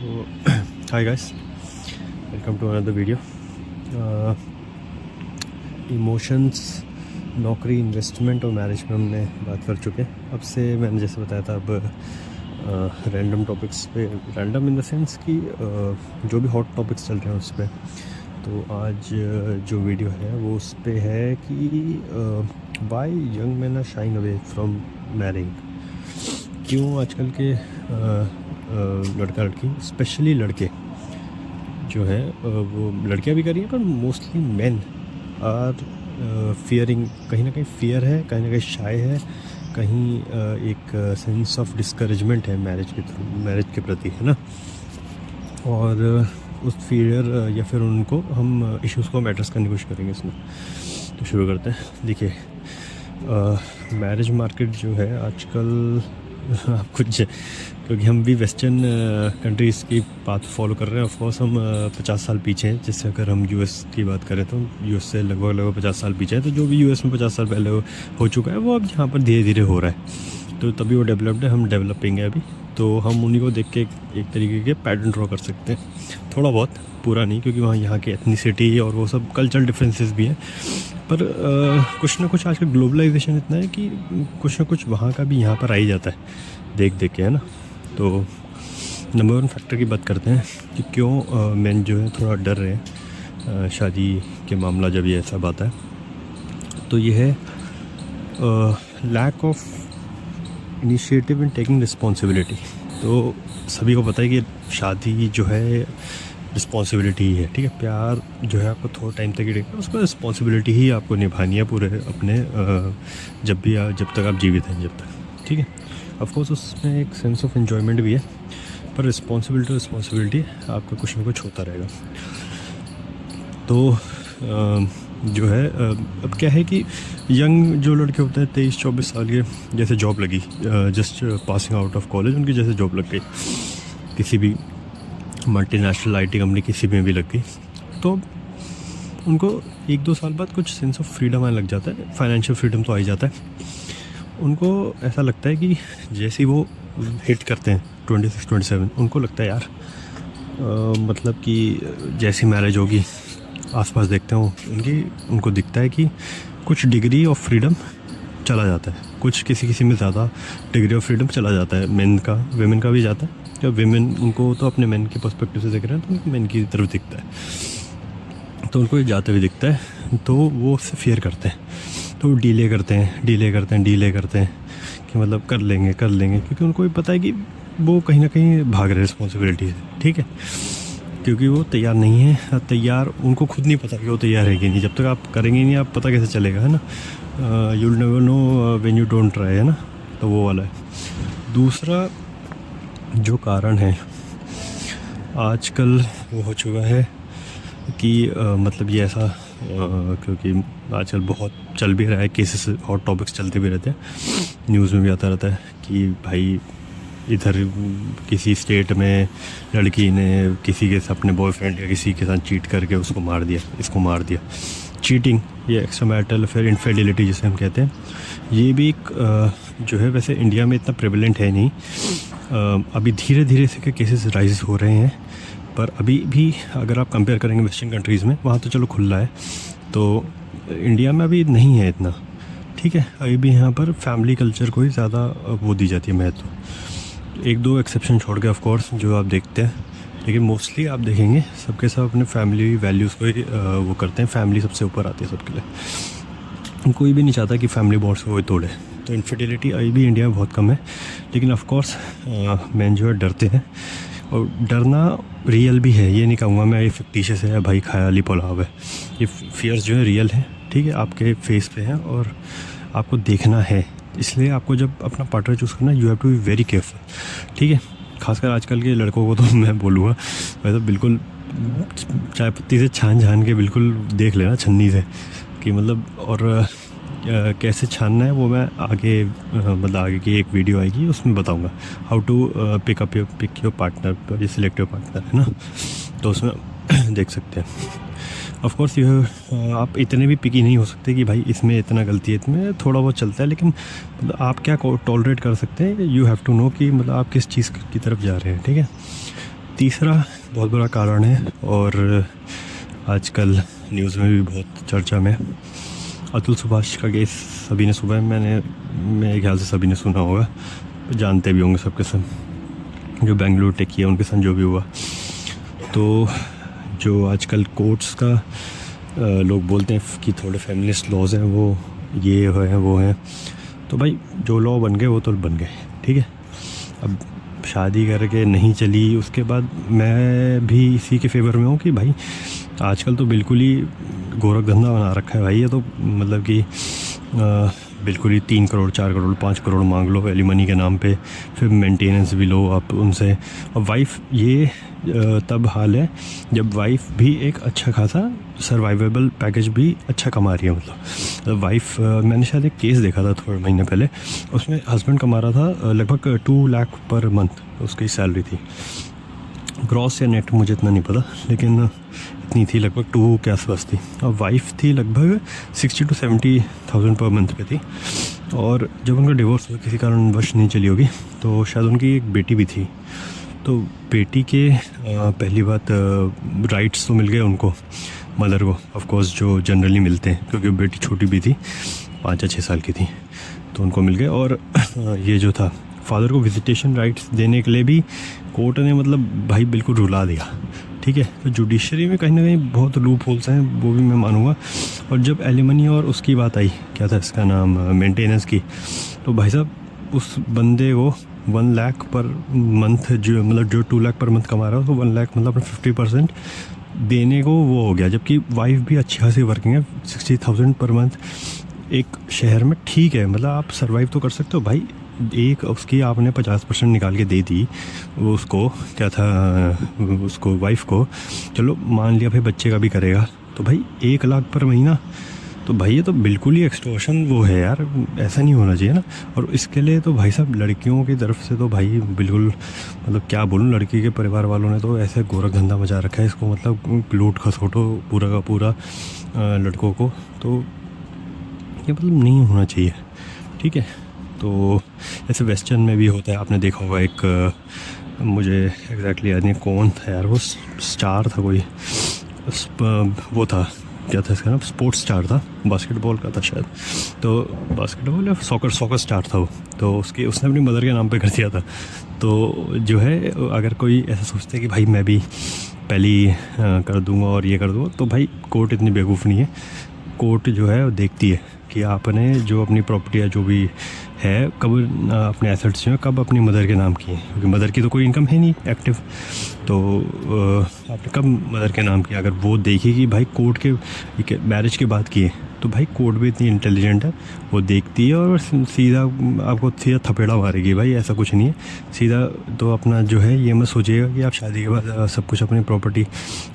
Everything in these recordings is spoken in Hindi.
तो hi guys, welcome to another video. Emotions, नौकरी, इन्वेस्टमेंट और मैरिज में हमने बात कर चुके हैं। अब से मैंने जैसे बताया था, अब रैंडम टॉपिक्स पे, रैंडम इन द सेंस कि जो भी हॉट टॉपिक्स चल रहे हैं उस पर। तो आज जो वीडियो है वो उस पर है कि why young men are shying away from marrying. क्यों आजकल के लड़का लड़की, स्पेशली लड़के जो है, वो लड़कियां भी कर रही हैं पर मोस्टली मेन आर फियरिंग। कहीं ना कहीं फियर है, कहीं ना कहीं शाय है, कहीं एक सेंस ऑफ डिस्करेजमेंट है मैरिज के प्रति, है ना। और उस फियर या फिर उनको हम इश्यूज़ को एड्रेस करने की कोशिश करेंगे इसमें। तो शुरू करते हैं। देखिए, मैरिज मार्केट जो है आजकल आप कुछ, क्योंकि हम भी वेस्टर्न कंट्रीज़ की बात फॉलो कर रहे हैं। ऑफकोर्स हम 50 साल पीछे हैं। जैसे अगर हम यूएस की बात करें तो यूएस से लगभग 50 साल पीछे है। तो जो भी यूएस में 50 साल पहले हो चुका है वो अब यहाँ पर धीरे धीरे हो रहा है। तो तभी वो डेवलप्ड है, हम डेवलपिंग है अभी। तो हम उन्हीं को देख के एक तरीके के पैटर्न ड्रॉ कर सकते हैं, थोड़ा बहुत, पूरा नहीं, क्योंकि वहाँ यहाँ की एथनिसिटी और वो सब कल्चरल डिफरेंसेस भी हैं। पर कुछ ना कुछ आजकल ग्लोबलाइजेशन इतना है कि कुछ ना कुछ वहाँ का भी यहाँ पर आ ही जाता है देख देख के, है ना। तो नंबर 1 फैक्टर की बात करते हैं कि क्यों मेन जो है थोड़ा डर रहे हैं शादी के मामला जब ये ऐसा बात है। तो ये है lack of initiative in taking responsibility. तो सभी को पता है कि शादी जो है रिस्पॉन्सिबिलिटी ही है, ठीक है। प्यार जो है आपको थोड़ा टाइम तक ही रहेगा, उसको रिस्पॉन्सिबिलिटी ही आपको निभानी है पूरे अपने जब तक आप जीवित हैं, जब तक, ठीक है। ऑफकोर्स उसमें एक सेंस ऑफ एन्जॉयमेंट भी है, पर रिस्पॉन्सिबिलिटी आपका कुछ ना कुछ होता रहेगा। तो जो है अब क्या है कि यंग जो लड़के होते हैं 23-24 साल के, जैसे जॉब लगी, just passing out of college, उनकी जैसे जॉब लग गई किसी भी मल्टीनेशनल आईटी कंपनी, किसी में भी लग गई, तो उनको 1-2 साल बाद कुछ सेंस ऑफ फ्रीडम आने लग जाता है। फाइनेंशियल फ्रीडम तो आ ही जाता है। उनको ऐसा लगता है कि जैसे ही वो हिट करते हैं 26-27, उनको लगता है यार मतलब कि जैसी मैरिज होगी, आसपास देखते हो उनको दिखता है कि कुछ डिग्री ऑफ फ्रीडम चला जाता है, कुछ किसी में ज़्यादा डिग्री ऑफ फ्रीडम चला जाता है। मेन का, वेमेन का भी जाता है। जब वेमेन, उनको तो अपने मेन के पर्सपेक्टिव से देख रहे हैं तो उनको मेन की तरफ दिखता है, तो उनको ये जाते हुए दिखता है, तो वो उससे फेयर करते हैं। तो वो डीले करते हैं कि मतलब कर लेंगे, क्योंकि उनको भी पता है कि वो कहीं ना कहीं भाग रहे रिस्पॉन्सिबिलिटी से, ठीक है। क्योंकि वो तैयार नहीं है, उनको खुद नहीं पता कि वो तैयार है कि नहीं। जब तक आप करेंगे नहीं, आप पता कैसे चलेगा, है ना। You will never know when you don't try, है ना। तो वो वाला है। दूसरा जो कारण है आजकल वो हो चुका है कि मतलब ये ऐसा क्योंकि आजकल बहुत चल भी रहा है, केसेस, हॉट टॉपिक्स चलते भी रहते हैं, न्यूज़ में भी आता रहता है कि भाई इधर किसी स्टेट में लड़की ने किसी के साथ, अपने बॉयफ्रेंड या किसी के साथ चीट करके उसको मार दिया, इसको मार दिया। चीटिंग, ये एक्स्ट्रा मैरिटल अफेयर, इनफिडेलिटी जिसे हम कहते हैं, ये भी एक जो है, वैसे इंडिया में इतना प्रेवलेंट है नहीं। अभी धीरे धीरे से केसेस राइज हो रहे हैं, पर अभी भी अगर आप कंपेयर करेंगे वेस्टर्न कंट्रीज़ में, वहाँ तो चलो खुला है, तो इंडिया में अभी नहीं है इतना, ठीक है। अभी भी यहाँ पर फैमिली कल्चर को ही ज़्यादा वो दी जाती है महत्व। 1-2 एक्सेप्शन छोड़ के ऑफकोर्स जो आप देखते हैं, लेकिन मोस्टली आप देखेंगे सबके सब अपने फैमिली वैल्यूज़ को ही वो करते हैं। फैमिली सबसे ऊपर आती है सबके लिए। कोई भी नहीं चाहता कि फैमिली बॉन्ड्स को कोई तोड़े। तो इनफिडेलिटी अभी भी इंडिया में बहुत कम है, लेकिन ऑफकोर्स मैन जो है डरते हैं, और डरना रियल भी है। ये नहीं कहूँगा मैं ये फिक्टिशियस है, भाई ख्याली पुलाव है। ये फियर्स जो है रियल है, ठीक है, आपके फेस पे है और आपको देखना है। इसलिए आपको जब अपना पार्टनर चूज़ करना, you have to be very careful, ठीक है। खासकर आजकल के लड़कों को तो मैं बोलूँगा, वैसे तो बिल्कुल चाय पत्ती से छान के बिल्कुल देख लेना, छन्नी से, कि मतलब, और कैसे छानना है वो मैं आगे, मतलब आगे की एक वीडियो आएगी उसमें बताऊंगा, how to pick your partner, select your partner, है ना। तो उसमें देख सकते हैं। ऑफ कोर्स आप इतने भी पिकी नहीं हो सकते कि भाई इसमें इतना गलती है, इसमें थोड़ा बहुत चलता है, लेकिन मतलब आप क्या टॉलरेट कर सकते हैं, यू हैव टू नो कि मतलब आप किस चीज़ की तरफ जा रहे हैं, ठीक है। तीसरा बहुत बड़ा कारण है और आजकल न्यूज़ में भी बहुत चर्चा में, अतुल सुभाष का केस सभी ने सुना है, मेरे ख्याल से सभी ने सुना होगा, जानते भी होंगे सबके सब, जो बेंगलुरु टेक किया उनके संग जो भी हुआ। तो जो आजकल कोर्ट्स का लोग बोलते हैं कि थोड़े फेमिनिस्ट लॉज हैं, वो ये है वो हैं, तो भाई जो लॉ बन गए वो तो बन गए, ठीक है। अब शादी करके नहीं चली, उसके बाद मैं भी इसी के फेवर में हूँ कि भाई आजकल तो बिल्कुल ही गोरख धंधा बना रखा है भाई, ये तो मतलब कि बिल्कुल ही 3 करोड़ 4 करोड़ 5 करोड़ मांग लो एलिमनी के नाम पे, फिर मेंटेनेंस भी लो आप उनसे। और वाइफ ये तब हाल है जब वाइफ भी एक अच्छा खासा सर्वाइवेबल पैकेज भी अच्छा कमा रही है, मतलब वाइफ, मैंने शायद एक केस देखा था थोड़े महीने पहले, उसमें हस्बैंड कमा रहा था लगभग 2 लाख पर मंथ उसकी सैलरी थी, ग्रॉस या नेट मुझे इतना नहीं पता, लेकिन इतनी थी, लगभग 2 के आसपास थी। और वाइफ थी लगभग 60 to 70,000 पर मंथ पे थी। और जब उनका डिवोर्स हुआ, किसी कारणवश नहीं चली होगी, तो शायद उनकी एक बेटी भी थी। तो बेटी के पहली बात राइट्स तो मिल गए उनको, मदर को ऑफ कोर्स, जो जनरली मिलते हैं, क्योंकि बेटी छोटी भी थी, 5 या 6 साल की थी, तो उनको मिल गए। और ये जो था फादर को विजिटेशन राइट्स देने के लिए भी कोर्ट ने मतलब भाई बिल्कुल रुला दिया, ठीक है। तो जुडिशरी में कहीं ना कहीं बहुत लूप होल्स हैं, वो भी मैं मानूंगा। और जब एलिमनी और उसकी बात आई, क्या था इसका नाम, मेंटेनेंस की, तो भाई साहब उस बंदे को 1 लाख पर मंथ, जो मतलब जो 2 लाख पर मंथ कमा रहा है, तो 1 लाख मतलब अपना 50% देने को वो हो गया। जबकि वाइफ भी अच्छी खासी वर्किंग है, 60,000 पर मंथ एक शहर में ठीक है, मतलब आप सर्वाइव तो कर सकते हो भाई। एक उसकी आपने 50% निकाल के दे दी, वो उसको क्या था, उसको वाइफ को, चलो मान लिया भाई बच्चे का भी करेगा, तो भाई 1 लाख पर महीना, तो भाई ये तो बिल्कुल ही एक्सटॉर्शन वो है यार, ऐसा नहीं होना चाहिए ना। और इसके लिए तो भाई साहब लड़कियों की तरफ से तो भाई बिल्कुल, मतलब क्या बोलूँ, लड़की के परिवार वालों ने तो ऐसे गोरख धंधा मचा रखा है इसको, मतलब लूट खसोटो पूरा का पूरा लड़कों को, तो ये मतलब नहीं होना चाहिए, ठीक है। तो ऐसे वेस्टर्न में भी होता है, आपने देखा होगा, एक मुझे एग्जैक्टली याद नहीं कौन था यार, वो स्टार था कोई, वो था, क्या था इसका नाम, स्पोर्ट्स स्टार था, बास्केटबॉल का था शायद, तो बास्केटबॉल या सॉकर स्टार था वो, तो उसने अपनी मदर के नाम पे कर दिया था। तो जो है, अगर कोई ऐसा सोचता है कि भाई मैं भी पहली कर दूंगा और ये कर दूंगा, तो भाई कोर्ट इतनी बेवकूफ़ नहीं है। कोर्ट जो है वो देखती है कि आपने जो अपनी प्रॉपर्टी या जो भी है, कब अपने एसेट्स जो है कब अपनी मदर के नाम किए, क्योंकि मदर की तो कोई इनकम है नहीं एक्टिव, तो आपने कब मदर के नाम किया। अगर वो देखेगी भाई कोर्ट के मैरिज के बाद किए, तो भाई कोर्ट भी इतनी इंटेलिजेंट है, वो देखती है और सीधा आपको सीधा थपेड़ा मारेगी, भाई ऐसा कुछ नहीं है सीधा। तो अपना जो है ये मत सोचिएगा कि आप शादी के बाद सब कुछ अपनी प्रॉपर्टी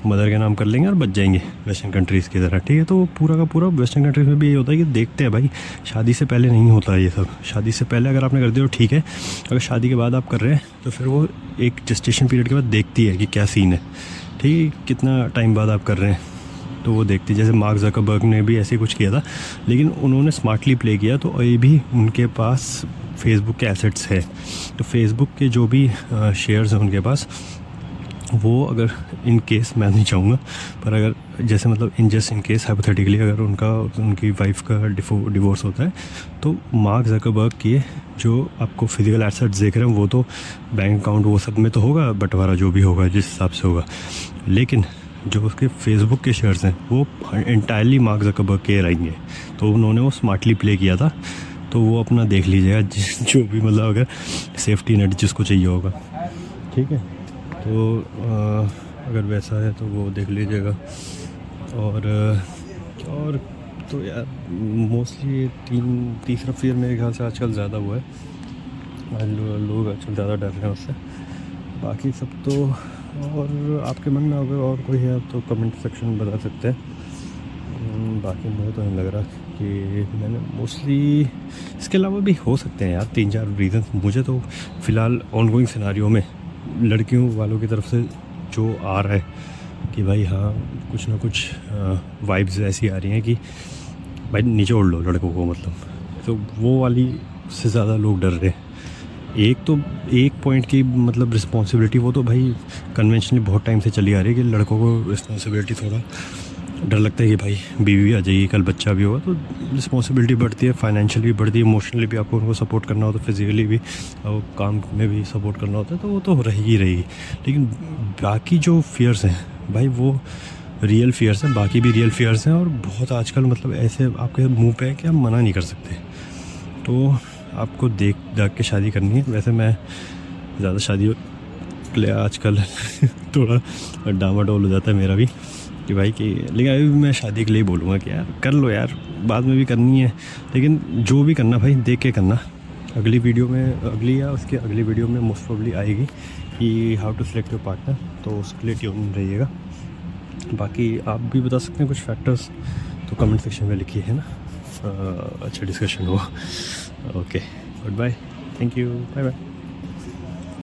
मदर के नाम कर लेंगे और बच जाएंगे वेस्टर्न कंट्रीज़ की तरह, ठीक है। तो पूरा का पूरा वेस्टर्न कंट्रीज़ में भी ये होता है कि देखते हैं भाई, शादी से पहले नहीं होता ये सब। शादी से पहले अगर आपने कर दिया तो ठीक है, अगर शादी के बाद आप कर रहे हैं तो फिर वो एक जेस्टेशन पीरियड के बाद देखती है कि क्या सीन है, ठीक है, कितना टाइम बाद आप कर रहे हैं, तो वो देखती है। जैसे मार्क ज़करबर्ग ने भी ऐसे कुछ किया था, लेकिन उन्होंने स्मार्टली प्ले किया, तो अभी भी उनके पास फेसबुक के एसेट्स है, तो फेसबुक के जो भी शेयर्स हैं उनके पास, वो अगर इन केस, मैं नहीं चाहूँगा, पर अगर जैसे मतलब इन केस हाइपोथेटिकली अगर उनकी वाइफ का डिवोर्स होता है, तो मार्क ज़करबर्ग के जो आपको फिजिकल एसेट्स देख रहे हैं, वो तो बैंक अकाउंट वो सब में तो होगा बंटवारा, जो भी होगा जिस हिसाब से होगा, लेकिन जो उसके फेसबुक के शेयर्स हैं वो एंटायरली मार्क ज़करबर्ग के रहेंगे। तो उन्होंने वो स्मार्टली प्ले किया था, तो वो अपना देख लीजिएगा, जो भी मतलब अगर सेफ्टी नेट जिसको चाहिए होगा, ठीक है। तो अगर वैसा है तो वो देख लीजिएगा। और तो यार मोस्टली तीसरा फियर मेरे ख्याल से आजकल ज़्यादा हुआ है, लोग आजकल ज़्यादा डर रहे हैं उससे। बाकी सब तो, और आपके मन में अगर और कोई है तो कमेंट सेक्शन में बता सकते हैं। बाकी मुझे तो नहीं लग रहा कि मैंने मोस्टली, इसके अलावा भी हो सकते हैं यार 3-4 रीज़न। मुझे तो फ़िलहाल ऑनगोइंग सिनारियो में लड़कियों वालों की तरफ से जो आ रहा है कि भाई हाँ कुछ ना कुछ वाइब्स ऐसी आ रही हैं कि भाई निचोड़ लो लड़कों को, मतलब तो वो वाली से ज़्यादा लोग डर रहे हैं, एक तो एक पॉइंट की मतलब रिस्पॉन्सिबिलिटी, वो तो भाई कन्वेंशनली बहुत टाइम से चली आ रही है कि लड़कों को रिस्पॉन्सिबिलिटी थोड़ा डर लगता है कि भाई बीवी भी आ जाएगी, कल बच्चा भी होगा, तो रिस्पॉन्सिबिलिटी बढ़ती है, फाइनेंशियली भी बढ़ती है, इमोशनली भी आपको उनको सपोर्ट करना होता है, फिजिकली भी और काम में भी सपोर्ट करना होता है, तो वो तो रहेगी रहेगी। लेकिन बाकी जो फियर्स हैं भाई वो रियल फियर्स हैं, बाकी भी रियल फियर्स हैं, और बहुत आजकल मतलब ऐसे आपके मुंह पे है कि आप मना नहीं कर सकते। तो आपको देख दाख के शादी करनी है। वैसे मैं ज़्यादा शादी के लिए आजकल थोड़ा डामाडोल हो जाता है मेरा भी कि भाई कि, लेकिन अभी भी मैं शादी के लिए बोलूँगा कि यार कर लो यार, बाद में भी करनी है, लेकिन जो भी करना भाई देख के करना। अगली वीडियो में, अगली या उसके अगली वीडियो में मोस्ट प्रोबब्ली आएगी कि how to select your partner, तो उसके लिए ट्यून रहिएगा। बाकी आप भी बता सकते हैं कुछ फैक्टर्स, तो कमेंट सेक्शन में लिखिए, है ना। अच्छा डिस्कशन हुआ। Okay, good bye, thank you, bye bye.